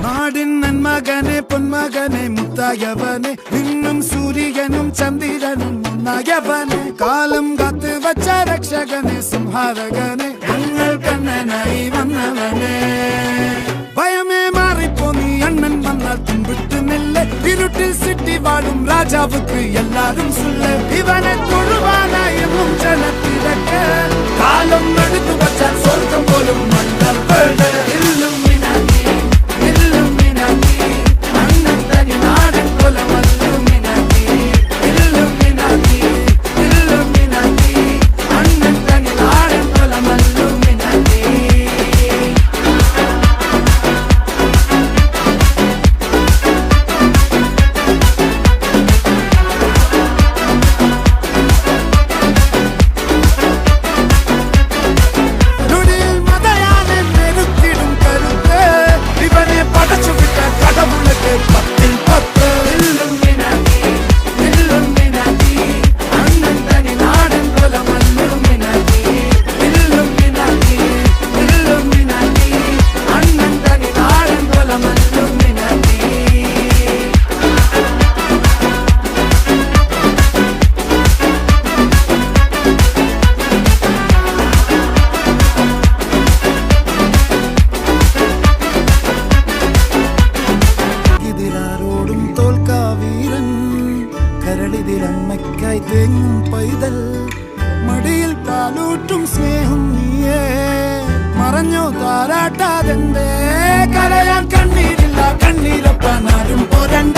நாடின் நன்மகனே பொன்மகனே முத்தாயவனே இன்னும் சூரியனும் சந்திரனும் முன்னாயவனே காலம் காத்து வச்ச ரக்ஷகனே சிம்ஹாரகனே எங்கள் கண்ணனாய் வந்தவனே பயமே மாறிப்போ நீ அண்ணன் வந்தால் தும்பிட்டு நெல்ல இருட்டில் சிட்டி வாழும் ராஜாவுக்கு எல்லாரும் சொல்ல இவனை தொழுவானா என்னும் ஜனத்திறக்க காலம் எடுத்து வச்சால் சொர்க்கம் போலும் மன்னர் இல்லும் കരളിതിലമ്മയ്ക്കായി തേങ്ങും പൈതൽ മടിയിൽ പാലൂട്ടും സ്നേഹം നീയേ മറഞ്ഞോ താരാട്ടാതെന്തേ കരയാൻ കണ്ണീരില്ല കണ്ണീരൊപ്പാനാരും പോരണ്ട